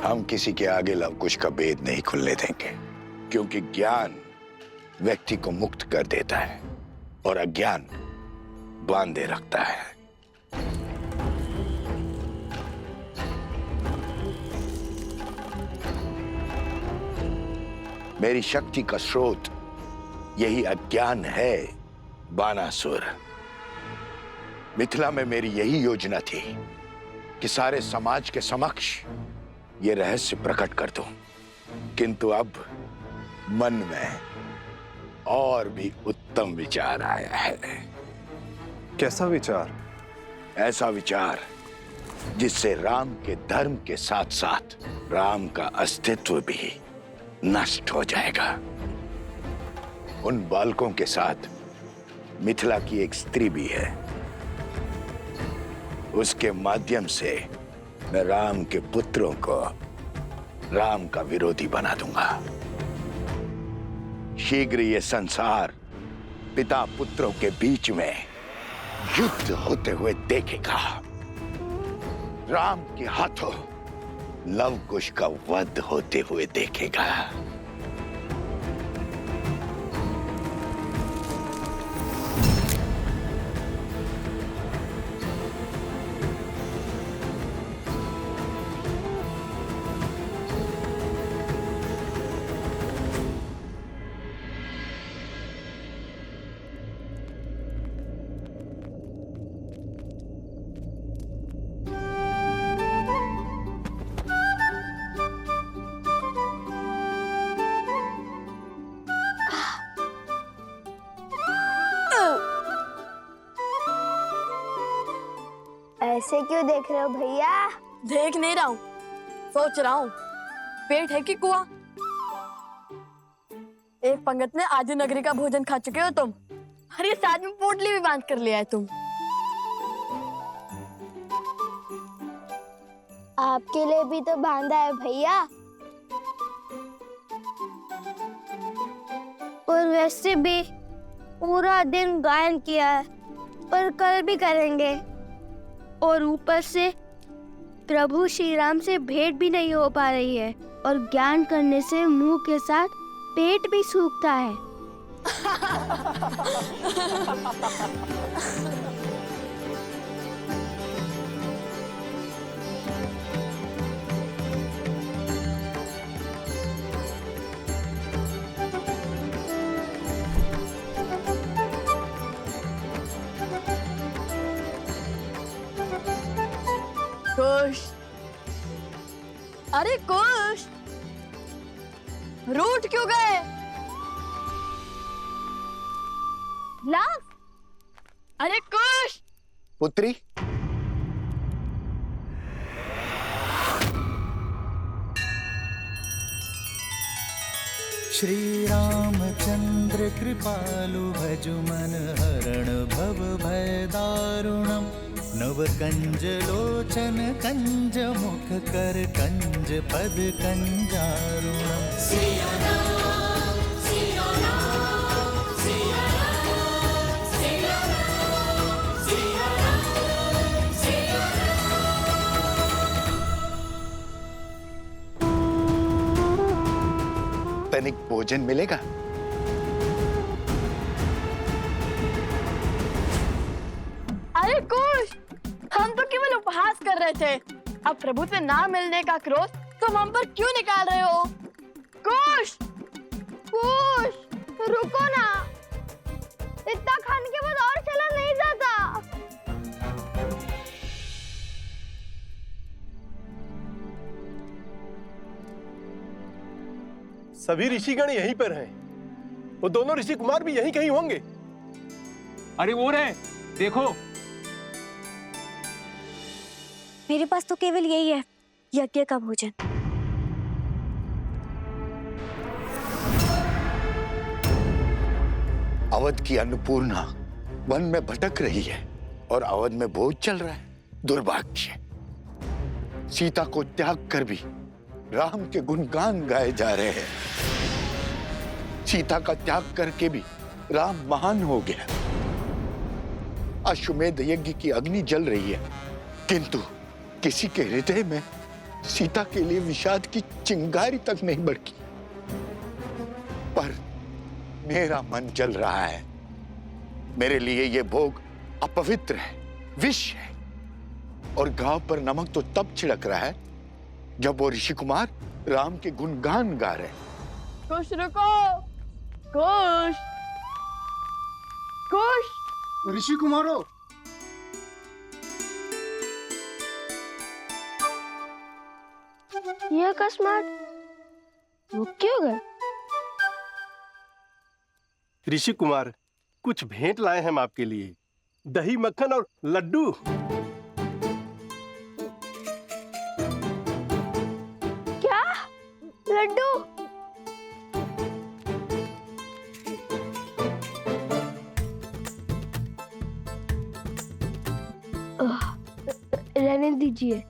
हम किसी के आगे लवकुश का भेद नहीं खुलने देंगे, क्योंकि ज्ञान व्यक्ति को मुक्त कर देता है और अज्ञान बांधे रखता है। मेरी शक्ति का स्रोत यही अज्ञान है बानासुर। मिथिला में मेरी यही योजना थी कि सारे समाज के समक्ष ये रहस्य प्रकट कर दूं, किंतु अब मन में और भी उत्तम विचार आया है। कैसा विचार? ऐसा विचार जिससे राम के धर्म के साथ साथ राम का अस्तित्व भी नष्ट हो जाएगा। उन बालकों के साथ मिथिला की एक स्त्री भी है। उसके माध्यम से मैं राम के पुत्रों को राम का विरोधी बना दूंगा। शीघ्र ये संसार पिता पुत्रों के बीच में युद्ध होते हुए देखेगा। राम के हाथों लवकुश का वध होते हुए देखेगा। ऐसे क्यों देख रहे हो भैया? देख नहीं रहा हूँ, सोच रहा हूँ पेट है कि कुआं। एक पंगत में आधी नगरी का भोजन खा चुके हो तुम, और ये साथ में पोटली भी बांध कर लिया है तुम। आपके लिए भी तो बांधा है भैया। और वैसे भी पूरा दिन गायन किया है, पर कल भी करेंगे। और ऊपर से प्रभु श्री राम से भेंट भी नहीं हो पा रही है, और ज्ञान करने से मुंह के साथ पेट भी सूखता है। कुश, अरे कुश, रूठ क्यों गए? लाभ, अरे कुश। पुत्री, श्री रामचंद्र कृपालु भजु मन हरण भव भय दारुणम् नव कंज लोचन कंज मुख कर कंज पद कंजारुणम्। तनिक भोजन मिलेगा? अरे कुश, हम तो केवल उपहास कर रहे थे। अब प्रभु से ना मिलने का क्रोध तुम हम पर क्यों निकाल रहे हो? कुश, कुश, रुको ना। इतना खाने के बाद और चला नहीं जाता। सभी ऋषिगण यहीं पर हैं। वो दोनों ऋषि कुमार भी यहीं कहीं होंगे। अरे वो रहे, देखो। मेरे पास तो केवल यही है, यज्ञ का भोजन। अवध की अन्नपूर्णा वन में भटक रही है और अवध में भोज चल रहा है। दुर्भाग्य, सीता को त्याग कर भी राम के गुणगान गाए जा रहे हैं। सीता का त्याग करके भी राम महान हो गया। अश्वमेध यज्ञ की अग्नि जल रही है, किंतु किसी के हृदय में सीता के लिए विषाद की चिंगारी तक नहीं भड़की। पर मेरा मन जल रहा है। मेरे लिए ये भोग अपवित्र है, विष है। और गांव पर नमक तो तब छिड़क रहा है जब वो ऋषि कुमार राम के गुणगान गा रहे हैं। कुश रुको, कुश, कुश। ऋषि कुमारो, ये अकस्मात वो क्यों गए? ऋषि कुमार, कुछ भेंट लाए हम आपके लिए, दही मक्खन और लड्डू। क्या? लड्डू? रहने दीजिए,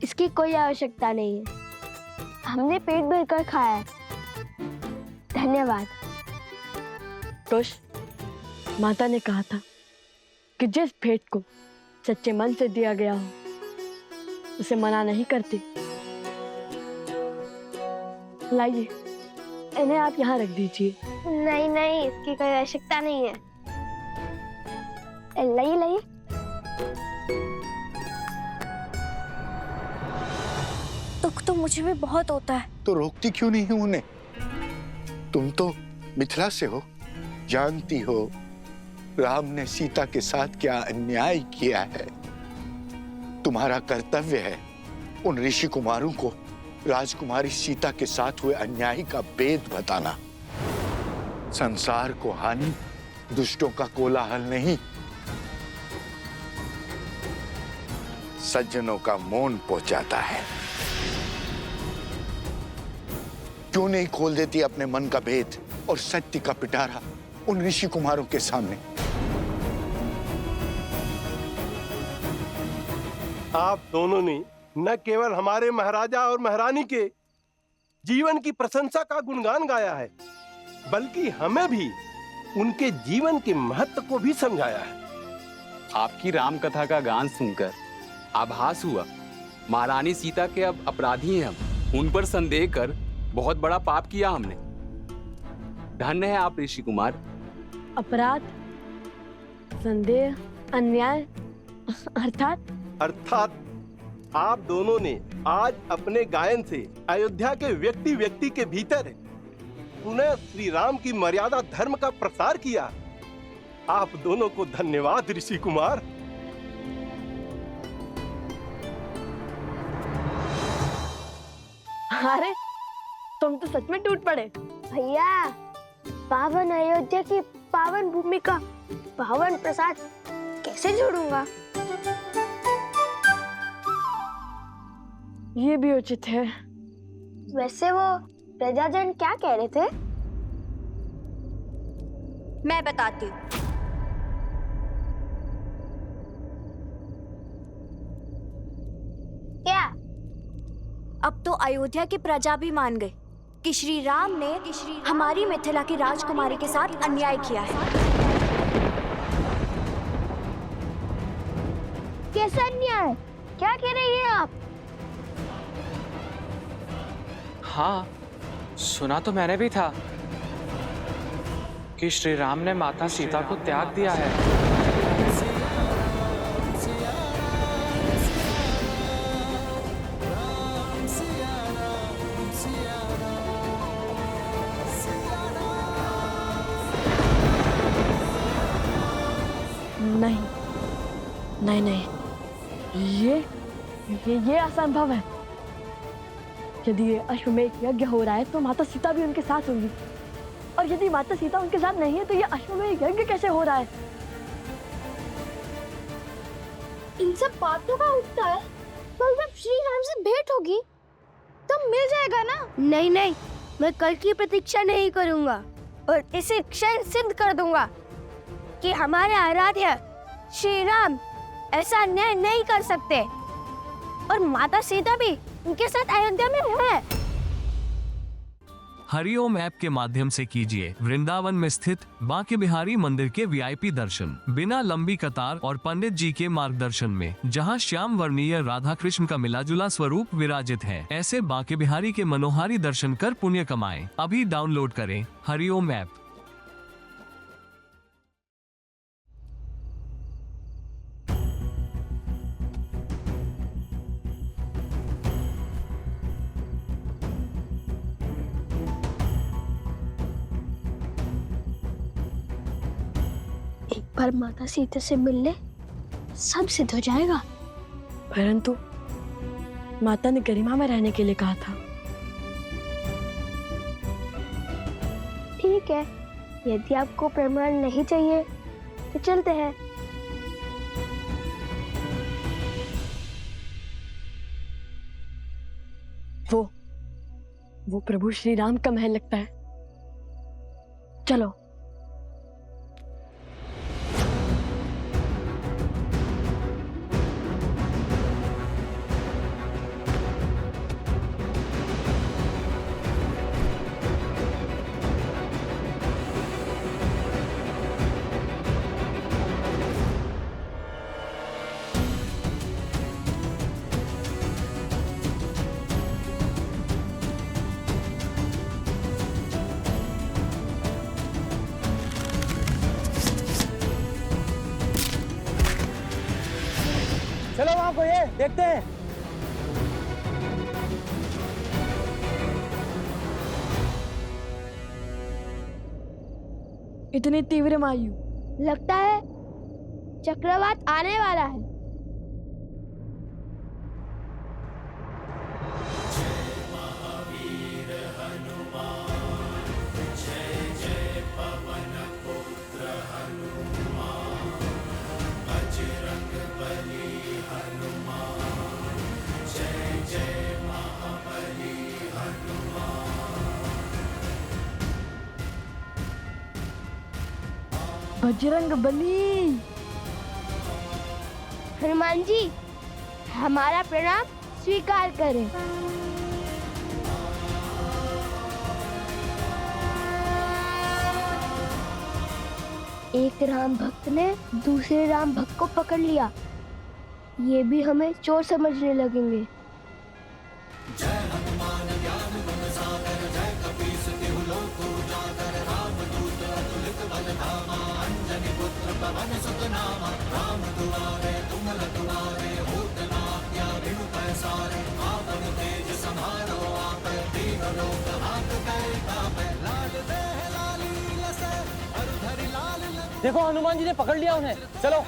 इसकी कोई आवश्यकता नहीं है। हमने पेट भर कर खाया है। धन्यवाद। कुश, माता ने कहा था कि जिस भेंट को सच्चे मन से दिया गया हो उसे मना नहीं करती। लाइए, इन्हें आप यहाँ रख दीजिए। नहीं नहीं, इसकी कोई आवश्यकता नहीं है। लाइए लाइए। दुख तो मुझे भी बहुत होता है। तो रोकती क्यों नहीं हूं उन्हें? तुम तो मिथिला से हो, जानती हो राम ने सीता के साथ क्या अन्याय किया है। तुम्हारा कर्तव्य है उन ऋषि कुमारों को राजकुमारी सीता के साथ हुए अन्याय का भेद बताना। संसार को हानि दुष्टों का कोलाहल नहीं, सज्जनों का मौन पहुंचाता है। क्यों नहीं खोल देती अपने मन का भेद और सत्य का पिटारा उन ऋषि कुमारों के सामने? आप दोनों ने न केवल हमारे महाराजा और महारानी के जीवन की प्रशंसा का गुणगान गाया है, बल्कि हमें भी उनके जीवन के महत्व को भी समझाया है। आपकी राम कथा का गान सुनकर आभास हुआ महारानी सीता के अब अपराधी हैं हम। उन पर संदेह कर बहुत बड़ा पाप किया हमने। धन्य है आप ऋषि कुमार। अपराध, संदेह, अन्याय, अर्थात आप दोनों ने आज अपने गायन से अयोध्या के व्यक्ति व्यक्ति के भीतर पुनः श्री राम की मर्यादा धर्म का प्रसार किया। आप दोनों को धन्यवाद ऋषि कुमार। अरे तुम तो सच में टूट पड़े। भैया, पावन अयोध्या की पावन भूमि का पावन प्रसाद कैसे जोड़ूंगा? ये भी उचित है। वैसे वो प्रजाजन क्या कह रहे थे? मैं बताती हूँ। क्या? अब तो अयोध्या की प्रजा भी मान गई कि श्री राम ने हमारी मिथिला की राजकुमारी के साथ अन्याय किया है। कैसा अन्याय? क्या कह रही हैं आप? हाँ, सुना तो मैंने भी था कि श्री राम ने माता सीता को त्याग दिया है। नहीं नहीं नहीं, ये असंभव है। यदि ये अश्वमेध यज्ञ हो रहा है तो माता सीता भी उनके साथ होंगी, और यदि माता सीता उनके साथ नहीं है तो ये अश्वमेध यज्ञ कैसे हो रहा है? इन सब बातों का उठता है। कल जब श्री राम से भेंट होगी तब मिल जाएगा ना? नहीं नहीं, मैं कल की प्रतीक्षा नहीं करूंगा और इसे क्षण सिद्ध कर दूंगा कि हमारे आराध्य श्री राम ऐसा अन्याय नहीं कर सकते, और माता सीता भी उनके साथ अयोध्या में है। हरिओम ऐप के माध्यम से कीजिए वृंदावन में स्थित बांके बिहारी मंदिर के वीआईपी दर्शन बिना लंबी कतार और पंडित जी के मार्गदर्शन में, जहां श्याम वर्णीय राधा कृष्ण का मिलाजुला स्वरूप विराजित है। ऐसे बांके बिहारी के मनोहारी दर्शन कर पुण्य कमाएं। अभी डाउनलोड करें हरिओम ऐप। एक बार माता सीता से मिलने सब सिद्ध हो जाएगा। परंतु माता ने गरिमा में रहने के लिए कहा था। ठीक है, यदि आपको प्रमाण नहीं चाहिए तो चलते हैं। वो प्रभु श्री राम का महल लगता है। चलो। चलो वहां को ये देखते हैं। इतनी तीव्र वायु, लगता है चक्रवात आने वाला है। बजरंग बली। हनुमान जी, हमारा प्रणाम स्वीकार करें। एक राम भक्त ने दूसरे राम भक्त को पकड़ लिया। ये भी हमें चोर समझने लगेंगे। देखो हनुमान जी ने पकड़ लिया उन्हें। चलो।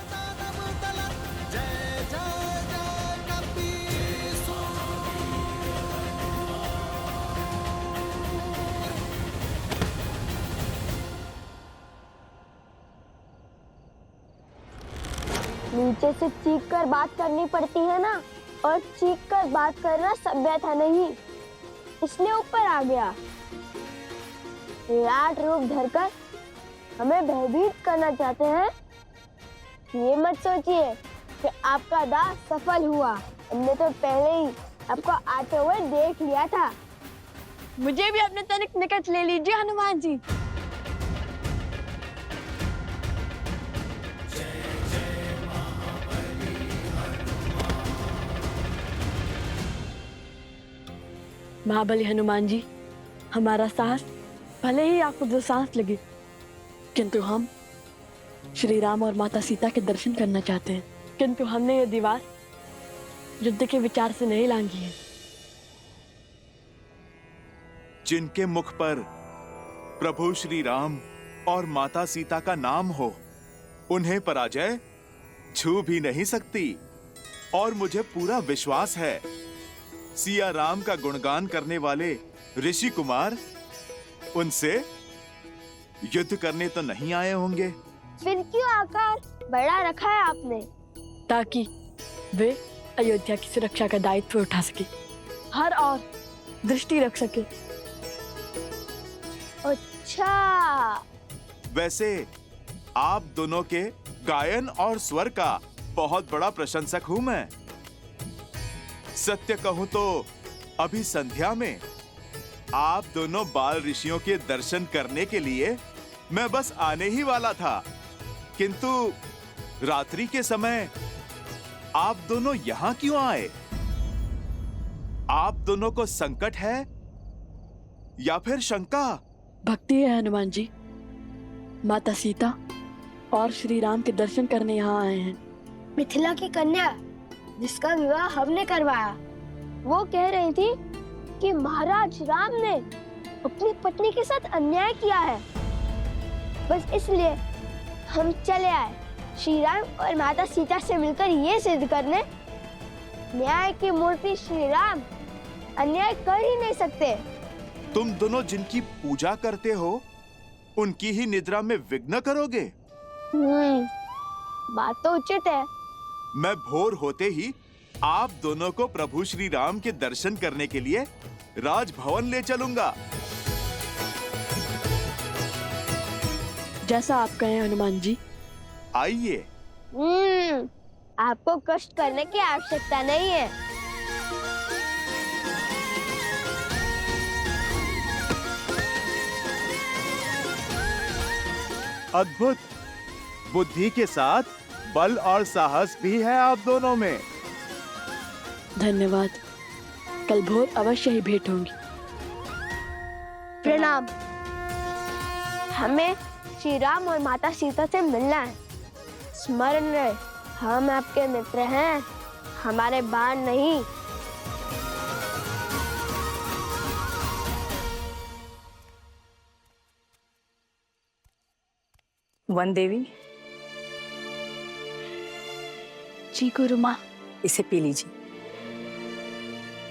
नीचे से चीख कर बात करनी पड़ती है ना, और चीख कर बात करना सभ्यता नहीं, इसलिए ऊपर आ गया। विराट रूप धरकर हमें भयभीत करना चाहते हैं। ये मत सोचिए कि आपका दाव सफल हुआ। हमने तो पहले ही आपको आते हुए देख लिया था। मुझे भी अपने तनिक निकट ले लीजिए हनुमान जी। महाबली हनुमान जी, हमारा साहस भले ही आपको दो सांस लगे, किंतु हम श्री राम और माता सीता के दर्शन करना चाहते हैं। किंतु हमने ये दीवार युद्ध के विचार से नहीं लांघी है। जिनके मुख पर प्रभु श्री राम और माता सीता का नाम हो, उन्हें पराजय छू भी नहीं सकती। और मुझे पूरा विश्वास है, सिया राम का गुणगान करने वाले ऋषि कुमार उनसे युद्ध करने तो नहीं आए होंगे। फिर क्यों आकार बड़ा रखा है आपने? ताकि वे अयोध्या की सुरक्षा का दायित्व उठा सके, हर और दृष्टि रख सके। अच्छा, वैसे आप दोनों के गायन और स्वर का बहुत बड़ा प्रशंसक हूं मैं। सत्य कहूं तो अभी संध्या में आप दोनों बाल ऋषियों के दर्शन करने के लिए मैं बस आने ही वाला था, किंतु रात्रि के समय आप दोनों यहाँ क्यों आए? आप दोनों को संकट है या फिर शंका? भक्ति है हनुमान जी। माता सीता और श्री राम के दर्शन करने यहाँ आए हैं। मिथिला की कन्या जिसका विवाह हमने करवाया, वो कह रही थी कि महाराज राम ने अपनी पत्नी के साथ अन्याय किया है। बस इसलिए हम चले आए श्री राम और माता सीता से मिलकर ये सिद्ध करने, न्याय की मूर्ति श्री राम अन्याय कर ही नहीं सकते। तुम दोनों जिनकी पूजा करते हो, उनकी ही निद्रा में विघ्न करोगे? बात तो उचित है। मैं भोर होते ही आप दोनों को प्रभु श्री राम के दर्शन करने के लिए राजभवन ले चलूंगा। जैसा आप कहें हनुमान जी। आइए। आपको कष्ट करने की आवश्यकता नहीं है। अद्भुत। बुद्धि के साथ बल और साहस भी है आप दोनों में। धन्यवाद। कल भोर अवश्य ही भेंट होंगी। प्रणाम। हमें श्री राम और माता सीता से मिलना है। स्मरण रहे, हम आपके मित्र हैं, हमारे बाण नहीं। वन देवी, जी गुरु माँ। इसे पी लीजिए।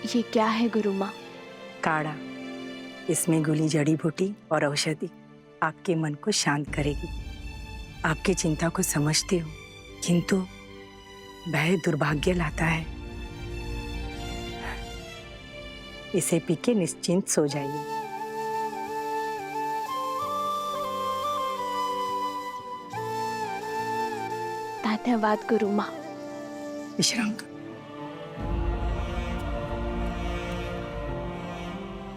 ये क्या है गुरु माँ? काढ़ा। इसमें घुली जड़ी बूटी और औषधि आपके मन को शांत करेगी। आपकी चिंता को समझती हूँ, किंतु भय दुर्भाग्य लाता है। इसे पी के निश्चिंत सो जाइए। धन्यवाद गुरु माँ। विश्राम कर।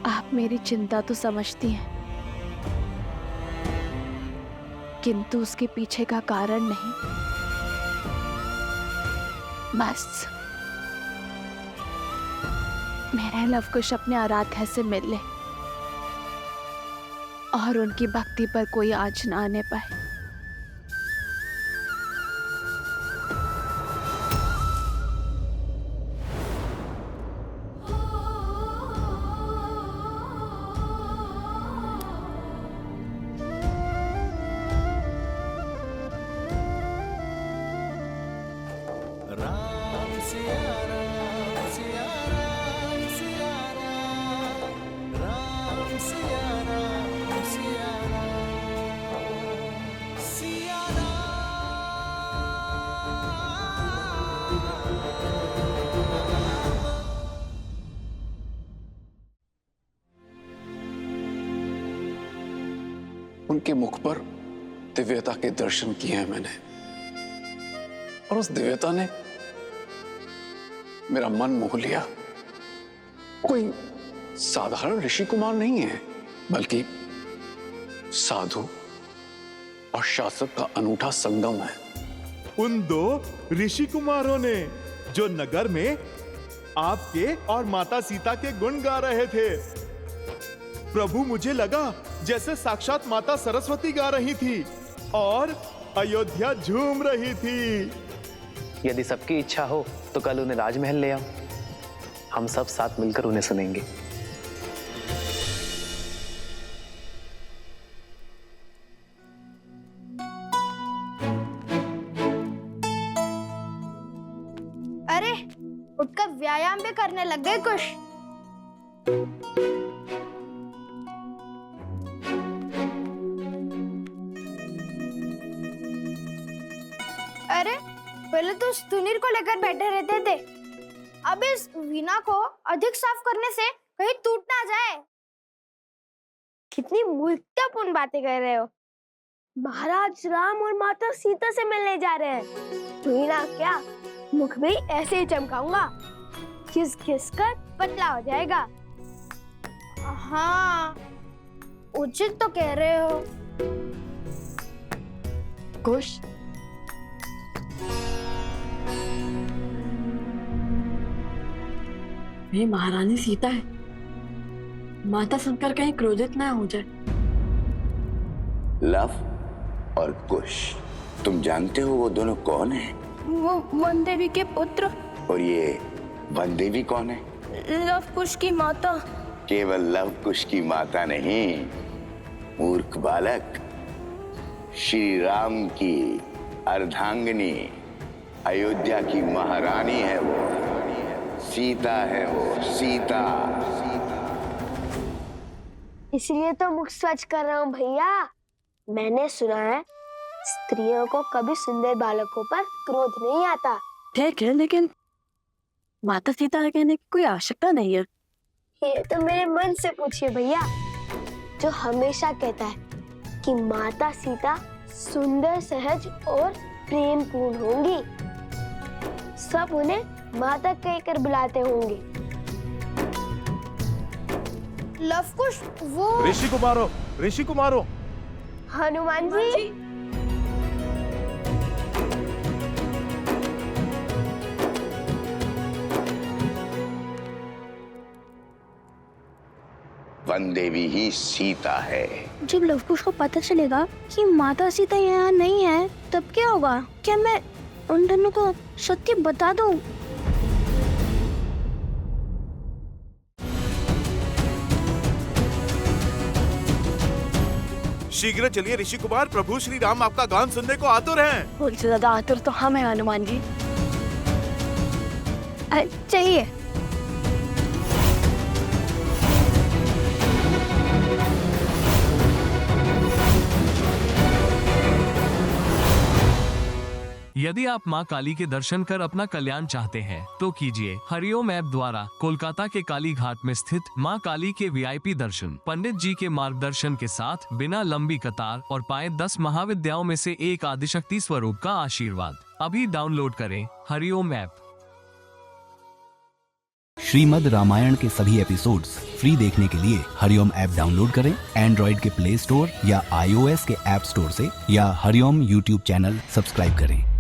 आप मेरी चिंता तो समझती हैं, किंतु उसके पीछे का कारण नहीं। बस मेरे लवकुश अपने आराध्या से मिल ले और उनकी भक्ति पर कोई आँच न आने पाए। राम सिया राम सिया राम सिया राम, राम सिया राम सिया राम, सिया उनके मुख पर दिव्यता के दर्शन किए हैं मैंने, और उस दिव्यता ने मेरा मन मोह लिया। कोई साधारण ऋषि कुमार नहीं है, बल्कि साधु और शासक का अनूठा संगम है। उन दो ऋषि कुमारों ने जो नगर में आपके और माता सीता के गुण गा रहे थे, प्रभु मुझे लगा जैसे साक्षात माता सरस्वती गा रही थी और अयोध्या झूम रही थी। यदि सबकी इच्छा हो तो कल उन्हें राजमहल ले आओ, हम सब साथ मिलकर उन्हें सुनेंगे। अरे उठकर व्यायाम भी करने लग गए कुछ। अरे पहले तो सुनील को लेकर बैठे रहते थे, अब इस वीणा को अधिक साफ करने से कहीं टूट ना जाए। कितनी मूर्खतापूर्ण बातें कर रहे हो। महाराज राम और माता सीता से मिलने जा रहे हैं। वीणा क्या, मुख भी ऐसे ही चमकाऊंगा, घिस घिस कर पतला हो जाएगा। हाँ, उचित तो कह रहे हो। कुश, ये महारानी सीता है। माता सुनकर कहीं क्रोधित ना हो जाए। लव और कुश, तुम जानते हो वो दोनों कौन हैं? वो वन देवी के पुत्र। और ये वन देवी कौन है? लव कुश की माता। केवल लव कुश की माता नहीं, मूर्ख बालक, श्री राम की अर्धांगिनी, अयोध्या की महारानी है वो, सीता है वो, सीता। इसलिए तो मुख स्वच्छ कर रहा हूँ भैया। मैंने सुना है स्त्रियों को कभी सुंदर बालकों पर क्रोध नहीं आता। ठीक है, लेकिन माता सीता कहने की कोई आवश्यकता नहीं है। ये तो मेरे मन से पूछिए भैया, जो हमेशा कहता है कि माता सीता सुंदर, सहज और प्रेम पूर्ण होंगी। सब उन्हें माता कहकर बुलाते होंगे। लव कुश वो ऋषि कुमारो। हनुमान जी। वन देवी ही सीता है। जब लव कुश को पता चलेगा कि माता सीता यहाँ नहीं है, तब क्या होगा? क्या मैं उन दोनों को सत्य बता दूं? शीघ्र चलिए ऋषि कुमार, प्रभु श्री राम आपका गान सुनने को आतुर हैं। उनसे ज्यादा आतुर तो हम हैं हनुमान जी। चाहिए। यदि आप मां काली के दर्शन कर अपना कल्याण चाहते हैं तो कीजिए हरिओम ऐप द्वारा कोलकाता के काली घाट में स्थित मां काली के वीआईपी दर्शन, पंडित जी के मार्गदर्शन के साथ, बिना लंबी कतार और पाए 10 महाविद्याओं में से एक आदिशक्ति स्वरूप का आशीर्वाद। अभी डाउनलोड करें हरिओम ऐप। श्रीमद् रामायण के सभी एपिसोड्स फ्री देखने के लिए हरिओम ऐप डाउनलोड करें एंड्रॉइड के प्ले स्टोर या iOS के ऐप स्टोर से, या हरिओम यूट्यूब चैनल सब्सक्राइब करें।